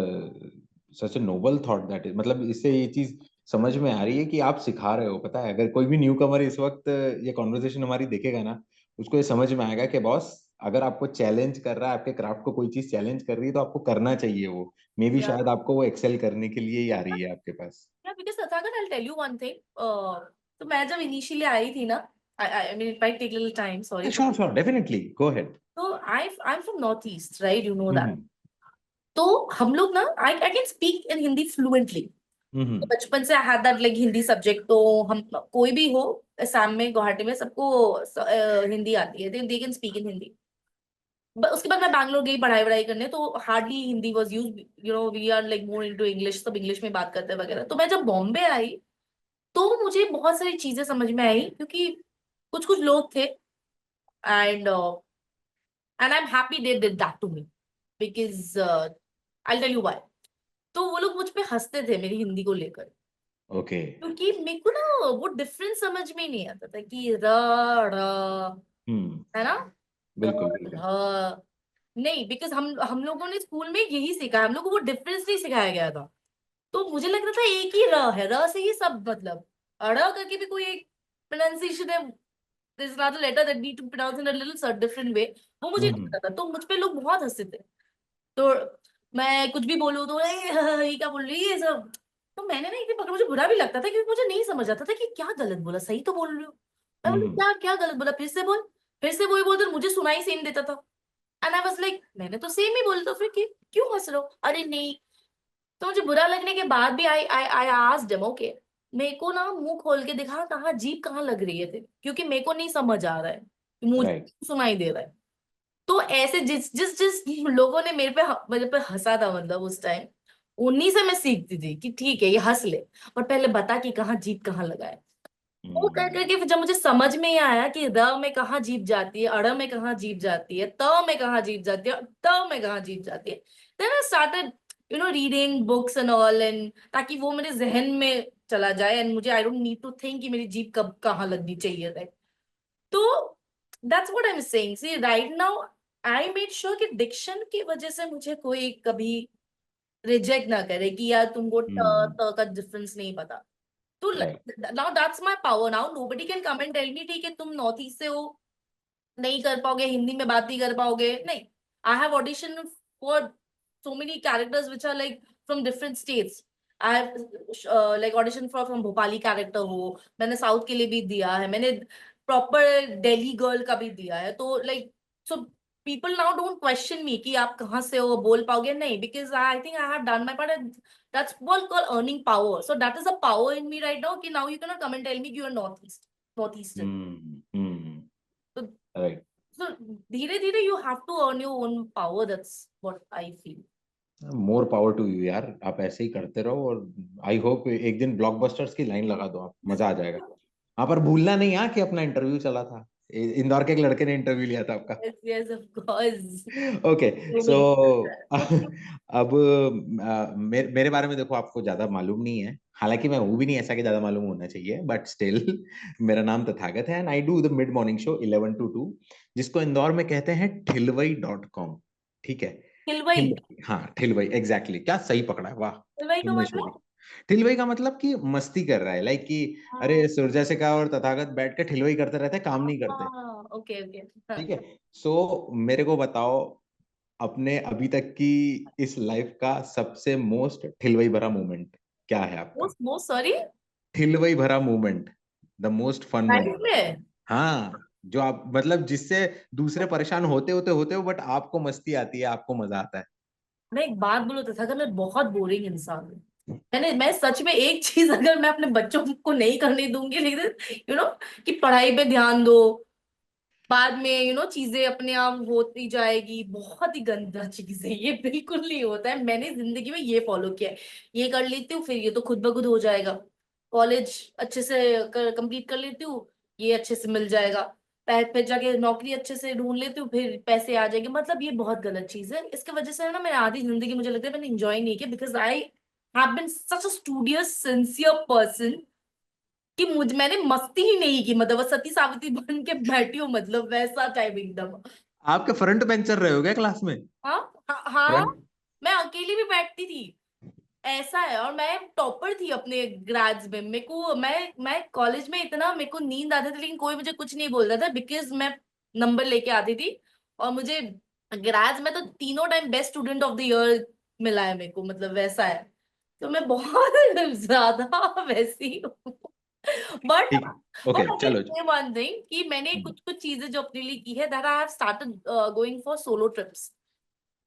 such a noble thought that is, मतलब इससे ये चीज समझ में आ रही है कि आप सिखा रहे हो। पता है अगर कोई भी न्यू कमर इस वक्त ये कॉन्वर्सेशन हमारी देखेगा ना, उसको ये समझ में आएगा कि बॉस अगर आपको चैलेंज कर रहा है, आपके क्राफ्ट को कोई चीज चैलेंज कर रही है, तो आपको करना चाहिए वो, मे बी या शायद आपको वो एक्सेल करने के लिए ही आ रही है आपके पास। Yeah because Tathagat, I will tell you one thing. तो मैं जब इनिशियली आई थी ना, I mean it might take little time, sorry. Sure, sure, definitely, go ahead. तो I am from North East, right, you know that. Hmm. तो हम लोग ना, I can speak in Hindi fluently. Hmm. बचपन से I had that like Hindi subject, तो हम कोई भी हो असम में, गुवाहाटी में, सबको हिंदी आती है, they can speak in Hindi. उसके बाद मैं बैंगलोर गई पढ़ाई वढ़ाई करने, तो hardly Hindi was used, we are like more into English, सब इंग्लिश में बात करते हैं वगैरह। तो मैं जब बॉम्बे आई, तो मुझे बहुत सारी चीजें समझ में आई, क्योंकि कुछ कुछ लोग थे, and I am happy they did that to me, because I tell you why. तो वो लोग मुझ पे हंसते थे मेरी हिंदी को लेकर, ओके। क्योंकि मेरे को ना वो डिफरेंस समझ में ही नहीं आता था कि र, र, हम्म। है ना, बिल्कुल, बिल्कुल। ध, नहीं, बिकॉज हम लोगों ने स्कूल में यही सीखा है, हम लोग को वो डिफरेंस नहीं सिखाया गया था। तो मुझे लगता था एक ही र है, र से ही सब, मतलब अड़ करके भी कोई एक प्रोनाउंसिएशन है, this not a letter that need to pronounce in a little sir different way. वो मुझे नहीं हम्म। पता था, तो मुझ पे लोग बहुत हंसते थे। तो मैं कुछ भी बोलूँ तो ये क्या बोल रही है ये सब। तो मैंने ना एक दिन पकड़ा, मुझे बुरा भी लगता था, क्योंकि मुझे नहीं समझ आता था कि क्या गलत बोला, सही तो बोल रही हूँ। मैं बोली हम्म। क्या क्या गलत बोला, फिर से बोल, फिर से वही बोलते, मुझे सुनाई सेम देता था। एंड आई वाज लाइक मैंने तो सेम ही बोला, तो फिर क्यों हंस रहे हो? अरे नहीं। तो मुझे बुरा लगने के बाद भी आई आई आई आस्क्ड हिम, ओके मेरे को ना मुंह खोल के दिखा कहाँ जीभ कहाँ लग रही है, क्योंकि मेरे को नहीं समझ आ रहा है, मुझे राइट। सुनाई दे रहा है। तो ऐसे जिस जिस जिस लोगों ने मेरे पे हंसा था, मतलब उस टाइम, उन्हीं से मैं सीखती थी कि ठीक है ये हंस ले, पर पहले बता कि कहाँ जीभ कहाँ लगा है। वो कर करके फिर जब मुझे समझ में ही आया कि र में कहाँ जीभ जाती है, अड़ में कहाँ जीभ जाती है, त में कहाँ जीभ जाती है, त में कहाँ जीभ जाती है, then I started reading books and all, and ताकि वो मेरे जहन में चला जाए, एंड मुझे I don't need to think कि मेरी जीभ कब कहाँ लगनी चाहिए, राइट। तो that's what I am saying, see right now I made sure कि डिक्शन की वजह से मुझे कोई कभी रिजेक्ट ना करे कि यार तुमको त का डिफरेंस नहीं पता। तो right. Now that's my power, now nobody can come and tell me ठीक है तुम नॉर्थ ईस्ट से हो, नहीं कर पाओगे, हिंदी में बात नहीं कर पाओगे, नहीं। I have audition for so many characters which are like from different states. I have like audition for from Bhopali character हो, मैंने साउथ के लिए भी दिया है, मैंने प्रॉपर दिल्ली गर्ल का भी दिया है, तो like so people now don't question me कि आप कहाँ से हो, बोल पाओगे नहीं, because I think I have done my part, and that's what called earning power. So that is a power in me right now कि now you cannot come and tell me you are northeastern. So right. so धीरे धीरे you have to earn your own power. That's what I feel. More power to you यार, आप ऐसे ही करते रहो, और आई होप एक दिन ब्लॉकबस्टर्स की लाइन लगा दो आप, मजा आ जाएगा। हाँ, पर भूलना नहीं हाँ कि अपना इंटरव्यू चला था, इंदौर के एक लड़के ने इंटरव्यू लिया था आपका। Yes, yes, of course. Okay. So Maybe. अब मेरे बारे में देखो, आपको ज्यादा मालूम नहीं है, हालांकि मैं हूं भी नहीं ऐसा कि ज्यादा मालूम होना चाहिए, बट स्टिल मेरा नाम तथागत है, and I do the mid morning show 11 to 2, जिसको इंदौर में कहते हैं ठिलवई.com। ठीक है। हिलवई। हाँ, ठिलवई, एग्जैक्टली, क्या सही पकड़ा है, वाह। हिलवई का उन्मेष। मतलब? ठिलवई का मतलब कि मस्ती कर रहा है, लाइक कि हाँ अरे सूर्यशिखा और तथागत बैठ के ठिलवई करते रहते हैं, काम नहीं करते। हाँ, ओके ओके। हाँ। ठीक है। सो मेरे को बताओ, अपने अभी तक की इस लाइफ का सबसे मोस्ट ठिलवई भरा मोमेंट क्या है आपका? Most most sorry. ठिलवई भरा moment, the most fun life moment. में हाँ, जो आप मतलब जिससे दूसरे परेशान होते हो, बट आपको मस्ती आती है, आपको मजा आता है। मैं एक बात बोलूं तो था, मैं बहुत बोरिंग इंसान हूँ। मैं सच में एक चीज अगर मैं अपने बच्चों को नहीं करने दूंगी, लेकिन कि पढ़ाई पे ध्यान दो, बाद में चीजें अपने आप होती जाएगी, बहुत ही गंदा चीज है ये, बिल्कुल नहीं होता है। मैंने जिंदगी में ये फॉलो किया है, ये कर लेती हूँ फिर ये तो खुद ब खुद हो जाएगा, कॉलेज अच्छे से कंप्लीट कर लेती हूँ, ये अच्छे से मिल जाएगा, फिर जाके नौकरी अच्छे से ढूंढ लेती हूँ, फिर पैसे आ जाएंगे, मतलब ये बहुत गलत चीज है। इसकी वजह से है ना, मैंने आधी जिंदगी मुझे लगता है मैंने एंजॉय नहीं किया, because I have been such a studious sincere person कि मैंने मस्ती ही नहीं की, मतलब वो सती सावित्री बन के बैठी हूँ, मतलब वैसा टाइप एकदम। आपके फ्रंट बेंचर रहे हो क्या क्लास में? हाँ हाँ हाँ, फ्रंट। मैं अकेली भी बैठती थी, ऐसा है। और मैं टॉपर थी अपने ग्रेड्स में, मैं कॉलेज में इतना मेरे को नींद आती थी, लेकिन कोई मुझे कुछ नहीं बोलता था, बिकॉज मैं नंबर लेके आती थी। और मुझे ग्रेड्स में तो तीनों time best student of the year मिला है मेरे को, मतलब वैसा है। तो मैं बहुत ज्यादा वैसी हूँ। बट ठीक। ओके, बट आई कैन चलो। से वन थिंग कि मैंने कुछ कुछ चीजें जो अपने लिए की है, that I have started going for solo trips.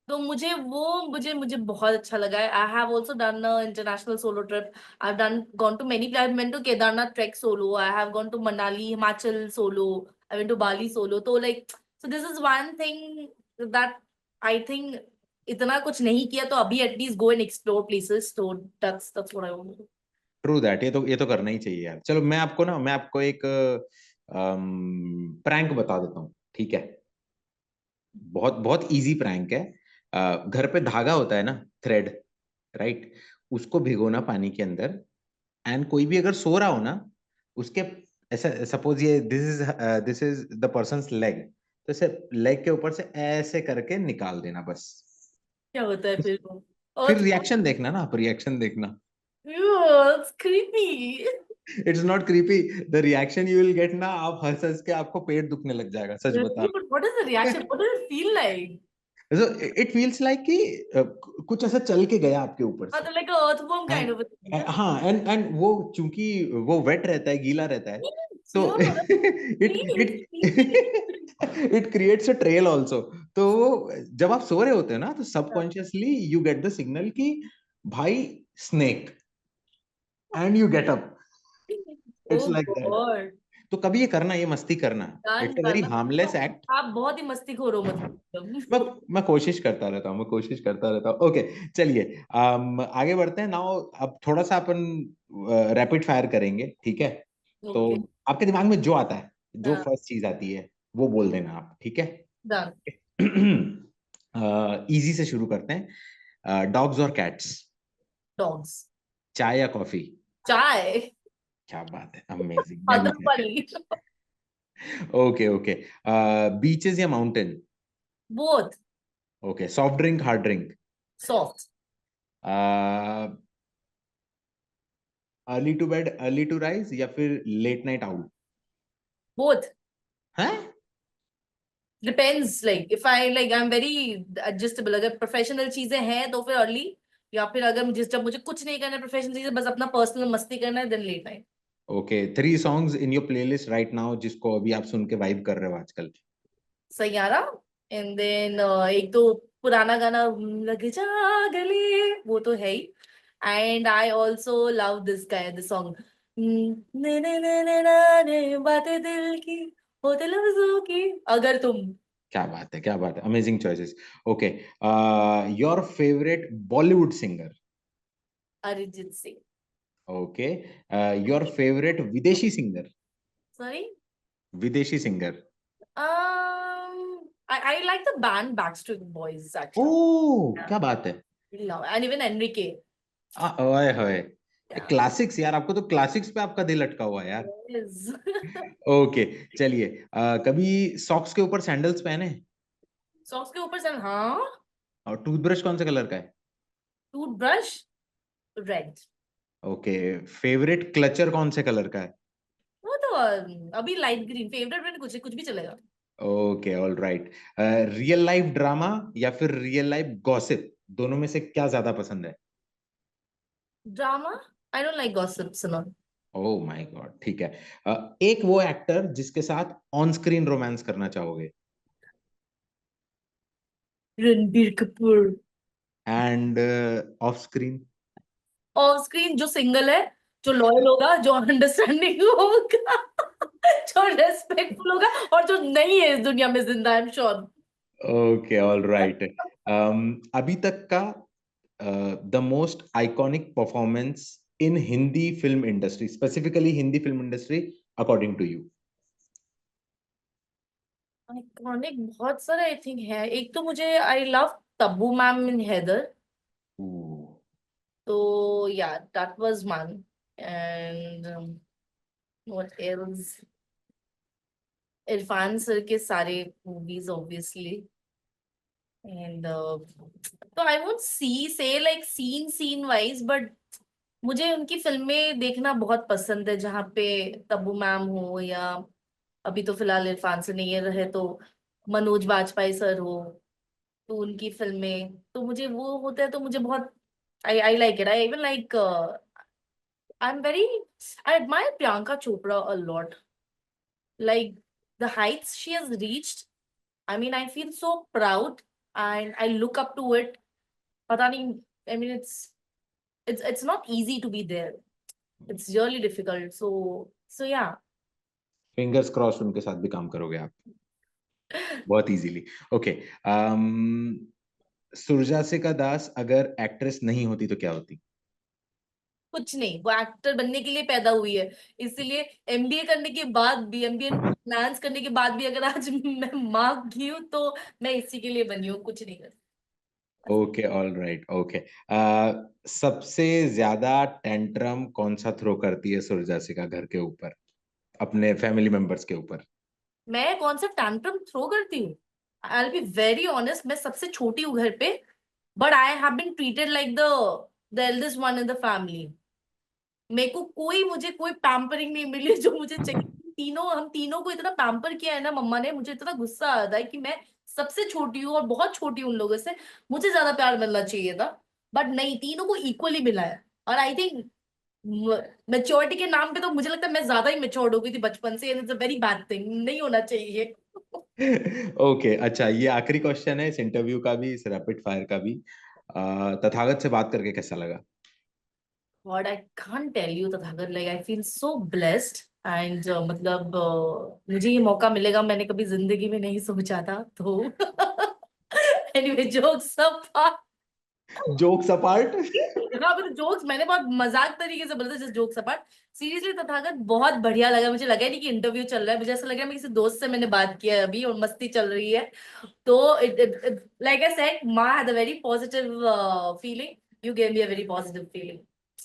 तो मुझे मुझे बहुत अच्छा लगा है। I have also done a international solo trip. I have done gone to many place, went to Kedarnath trek solo, I have gone to Manali Himachal solo, I went to Bali solo. तो like so this is one thing that I think इतना कुछ नहीं किया तो अभी at least go and explore places. तो that's what I want. True that, ये तो करना ही चाहिए यार। चलो, मैं आपको एक प्रैंक बता देता हूँ, ठीक है? बहुत बहुत इजी प्रैंक है। घर पे धागा होता है ना, थ्रेड, राइट? उसको भिगोना पानी के अंदर, एंड कोई भी अगर सो रहा हो ना, उसके, ऐसा सपोज ये this is the persons leg, तो इसे लेग के ऊपर से ऐसे करके निकाल देना बस। क्या होता है फिर वो? फिर और रिएक्शन देखना ना, आप रिएक्शन देखना। It's creepy. It's not creepy, the reaction you will get ना, आप हंस हंस के आपको पेट दुखने लग जाएगा, सच बता but what is the reaction, what do you feel like? रहा। इट फील्स लाइक कि कुछ ऐसा चल के गया आपके ऊपर हाँ, से। तो like a earthworm kind of thing ना? हाँ, एंड वो चूंकि वो वेट रहता है, गीला रहता है, Please, तो it please, it please. It creates a trail also. तो जब आप सो रहे होते हो ना, तो हाँ, subconsciously you get the signal कि भाई snake, and you get up. It's oh like that. God. तो कभी ये करना, ये मस्ती करना। Done it's a very done. Harmless act. आप बहुत ही मस्तीखोर हो मैं मतलब। मैं कोशिश करता रहता हूँ, मैं कोशिश करता रहता हूँ। ओके, चलिए आगे बढ़ते हैं नाउ। अब थोड़ा सा अपन रैपिड फायर करेंगे, ठीक है? तो ओके। आपके दिमाग में जो आता है, जो फर्स्ट चीज आती है वो बोल देना आप, ठीक है? डन। इजी से शुरू करते हैं। डॉग्स और कैट्स? डॉग्स। चाय या कॉफी? चाय। क्या बात है, अमेजिंग, मैं भी अदरक चाय। वाली। Okay okay. बीचेस या mountain? Both. Okay, soft drink hard drink? Soft. Early to bed early to rise या फिर लेट नाइट आउट? बोथ। है? Depends, like if I like I am very adjustable. अगर प्रोफेशनल चीजें हैं तो फिर अर्ली, या फिर अगर जब मुझे कुछ नहीं करना है प्रोफेशनल चीजें, बस अपना पर्सनल मस्ती करना है, then late night. Okay, 3 songs in your playlist right now जिसको अभी आप सुन के वाइब कर रहे हो आजकल? सैयारा। एंड देन एक तो पुराना गाना, लग जा गले, वो तो है ही। And I also love this guy, this song, ने ने बातें दिल की, होते लफ्जों की, अगर तुम। क्या बात है, क्या बात है, amazing choices. Okay, your favourite Bollywood singer? Arijit Singh. Okay, your favourite विदेशी सिंगर? सॉरी। विदेशी singer? I like the band Backstreet Boys oh, actually. क्या Yeah, बात है। love, and even Enrique. ओए होए, Yeah. क्लासिक्स यार, आपको तो क्लासिक्स पे आपका दिल अटका हुआ है यार। Yes. ओके, चलिए, कभी सॉक्स के ऊपर सैंडल्स पहने? सॉक्स के ऊपर सन, हाँ। और टूथब्रश कौन से कलर का है? Toothbrush red. Okay, favourite clutcher कौन से कलर का है? वो तो अभी लाइट ग्रीन फेवरेट में, कुछ भी चलेगा। Okay, all right. Real life drama या फिर रियल लाइफ गॉसिप, दोनों में से क्या ज्यादा पसंद है? Drama. I don't like gossips and all. Oh my God, ठीक है। एक वो एक्टर जिसके साथ ऑन स्क्रीन रोमांस करना चाहोगे? Ranbir Kapoor. End of screen? Of screen जो सिंगल है, जो लॉयल होगा, जो अंडरस्टैंडिंग होगा, जो रेस्पेक्टफुल होगा, और जो नहीं है इस दुनिया में जिंदा, I am sure. Okay, all right. अभी तक का the most iconic performance in Hindi film industry, specifically Hindi film industry, according to you? Iconic बहुत सारे आई थिंक है। एक तो मुझे I love Tabu ma'am in Haider. तो yeah that was one. And what else, Irrfan sir के सारे मूवीज ऑब्वियसली। एंड तो आई won't see say like scene scene wise, but मुझे उनकी फिल्में देखना बहुत पसंद है, जहाँ पे तब्बू मैम हो, या अभी तो फिलहाल इरफान सर नहीं रहे तो मनोज बाजपेयी सर हो, तो उनकी फिल्में तो मुझे वो होता है, तो मुझे बहुत I I like it. I even like I am very, I admire Priyanka Chopra a lot, like the heights she has reached. I mean, I feel so proud and I look up to it. पता नहीं, I mean, it's not easy to be there. It's really difficult. So yeah. Fingers cross, उनके साथ भी काम करोगे आप बहुत इजीली। ओके, सुरजा से का दास अगर एक्ट्रेस नहीं होती तो क्या होती? कुछ नहीं, वो एक्टर बनने के लिए पैदा हुई है, इसीलिए एमबीए करने के बाद भी, एमबीए फाइनेंस करने के बाद भी, अगर आज मैं माँ की हूँ तो मैं इसी के लिए बनी हूँ, कुछ नहीं कर। Okay, all right, okay. सबसे ज्यादा टेंट्रम कौन सा थ्रो करती है सुरजा से का घर के ऊपर, अपने फैमिली मेंबर्स के ऊपर? मैं कौन सा टैंट्रम थ्रो करती हूँ? I will be very honest, मैं सबसे छोटी हूँ घर पे, but I have been treated like the eldest one in the family. मेरे को मुझे कोई पैम्परिंग नहीं मिली जो मुझे चाहिए। हम तीनों को इतना पैम्पर किया है ना मम्मा ने, मुझे इतना गुस्सा आता है कि मैं सबसे छोटी हूँ और बहुत छोटी हूँ उन लोगों से, मुझे ज्यादा प्यार मिलना चाहिए था, बट नहीं, तीनों को इक्वली मिला है। और आई थिंक मेच्योरिटी के नाम पे तो मुझे लगता है मैं ज्यादा ही मेच्योर्ड हो गई थी बचपन से, and it's a very bad thing, नहीं होना चाहिए। ओके, अच्छा, ये आखिरी क्वेश्चन है इस इंटरव्यू का भी, इस रैपिड फायर का भी। तथागत से बात करके कैसा लगा? God, I can't tell you Tathagata, like I feel so blessed and मतलब मुझे ये मौका मिलेगा, मैंने कभी जिंदगी में नहीं सोचा था, तो anyway, jokes apart, jokes apart. हाँ मतलब जोक्स मैंने बहुत मजाक तरीके से बोला था, just jokes apart. Seriously Tathagat बहुत बढ़िया लगा, मुझे लगा ही नहीं कि इंटरव्यू चल रहा है, मुझे ऐसा लगा मैं किसी दोस्त से मैंने बात किया है अभी और मस्ती चल रही है। तो लाइक आई सेड, माँ had a very positive feeling, you gave me a very positive feeling.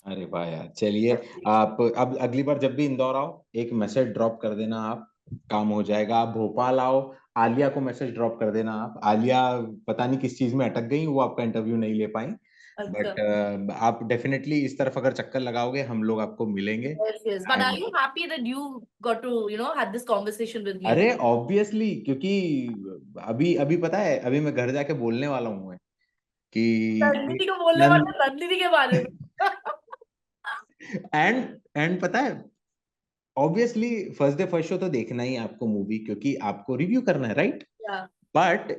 अरे वाह यार, चलिए। आप अब अगली बार जब भी इंदौर आओ, एक मैसेज ड्रॉप कर देना आप, काम हो जाएगा। आप भोपाल आओ, आलिया को मैसेज ड्रॉप कर देना आप। आलिया पता नहीं किस चीज में अटक गई, वो आपका इंटरव्यू नहीं ले पाई। अच्छा। बट आप डेफिनेटली इस तरफ अगर चक्कर लगाओगे, हम लोग आपको मिलेंगे। Yes, yes. But are and you happy that you got to, had this conversation with me? अरे ऑब्वियसली, क्योंकि अभी अभी पता है, अभी मैं घर जाके बोलने वाला हूँ कि नंदिनी को बोलने वाले, नंद नंदिनी के बारे में। एंड पता है, obviously first day first show तो देखना ही है आपको मूवी, क्योंकि आपको रिव्यू करना है, राइट? या। बट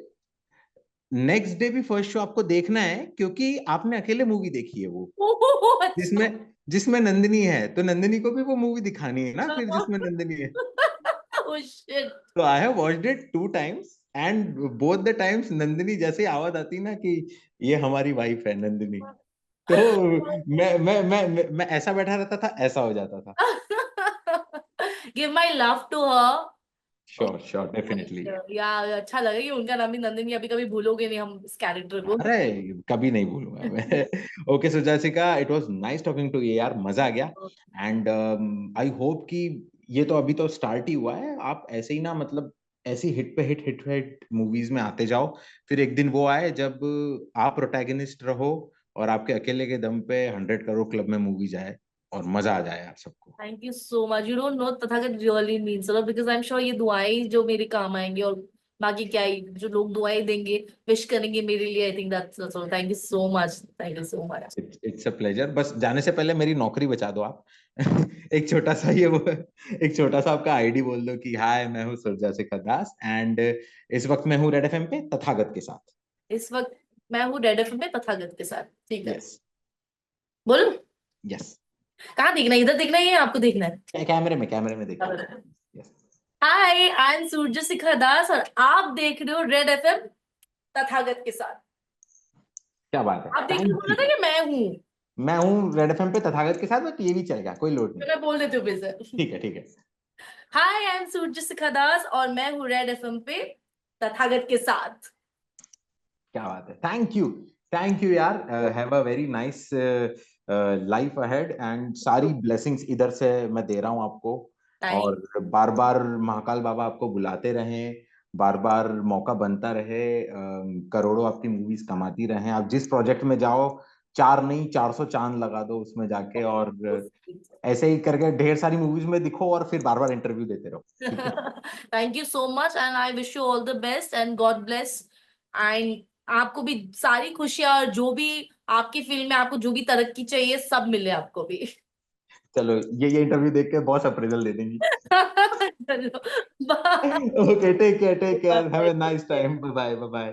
नेक्स्ट डे भी फर्स्ट शो आपको देखना है, क्योंकि आपने अकेले मूवी देखी है वो, ओह, जिसमें अच्छा। जिसमें नंदिनी है, तो नंदिनी को भी वो मूवी दिखानी है ना फिर, जिसमें नंदिनी है। Oh shit. तो I have watched it 2 times, and both the times Nandini जैसे ही आवाज आती ना कि ये हमारी वाइफ है नंदिनी, तो मैं ऐसा बैठा रहता था, ऐसा हो जाता था। Give my love to her. Sure sure, definitely. Yeah अच्छा लगा कि उनका नाम भी नंदिनी, अभी कभी भूलोगे नहीं हम इस कैरेक्टर को। अरे कभी नहीं भूलूंगा मैं। Okay Sujasika, it was nice talking to you यार, मजा आ गया। एंड आई होप कि ये तो अभी तो स्टार्ट ही हुआ है, आप ऐसे ही ना, मतलब ऐसी हिट पे हिट मूवीज में आते जाओ। फिर एक दिन वो आए जब आप प्रोटैगनिस्ट रहो, और आपके अकेले के दम पे 100 करोड़ क्लब में मूवी जाए, और मजा आ जाए यार सबको। Thank you so much, you don't know Tathagat really means a lot, because I am sure ये दुआएं जो मेरे काम आएंगे, और बाकी क्या ही जो लोग दुआएं देंगे, विश करेंगे मेरे लिए, आई think that's all. Thank you so much, thank you so much. It's a pleasure. बस जाने से पहले मेरी नौकरी बचा दो आप। एक छोटा सा ये वो एक छोटा सा आपका आईडी बोल दो कि हाय, मैं हूँ सुरजासिका दास, एंड इस वक्त मैं हूँ रेड एफएम पे तथागत के साथ। इस वक्त मैं हूँ रेड एफएम पे तथागत के साथ, ठीक है। यस। बोलो। यस। कहाँ देखना है, इधर देखना है या आपको देखना कैमरे में देखना है। है? यस। हाय, आई एम सूर्य शिखा दास और आप देख रहे हो रेड एफएम तथागत के साथ। क्या बात है, आप देख रहे हो, थैंक बोला यू। था कि मैं हूँ। मैं हूँ रेड एफएम पे तथागत के साथ, बट ये भी चलेगा, कोई लोड तो नहीं। मैं बोल देती हूँ फिर से। ठीक है, ठीक है। हाय, आई एम सूर्य शिखा दास और मैं हूँ रेड एफएम पे तथागत के साथ। क्या बात है, थैंक यू। थैंक यू यार, have a very nice life ahead, and सारी ब्लेसिंग्स इधर से मैं दे रहा हूँ आपको। थैंक। और बार बार महाकाल बाबा आपको बुलाते रहें, बार बार मौका बनता रहे, करोड़ों आपकी मूवीज कमाती रहें। आप जिस प्रोजेक्ट में जाओ, 4 नहीं 400 चांद लगा दो उसमें जाके, और ऐसे ही करके ढेर सारी मूवीज में दिखो, और फिर बार बार इंटरव्यू देते रहो, ठीक है? Thank you so much and I wish you all the best and God bless. And आपको भी सारी खुशियां, और जो भी आपकी फील्ड में आपको जो भी तरक्की चाहिए सब मिले आपको भी। चलो, ये इंटरव्यू देख के बॉस अप्रेजल दे देंगी। चलो, bye. Okay, take care, have a nice time, bye bye, bye bye.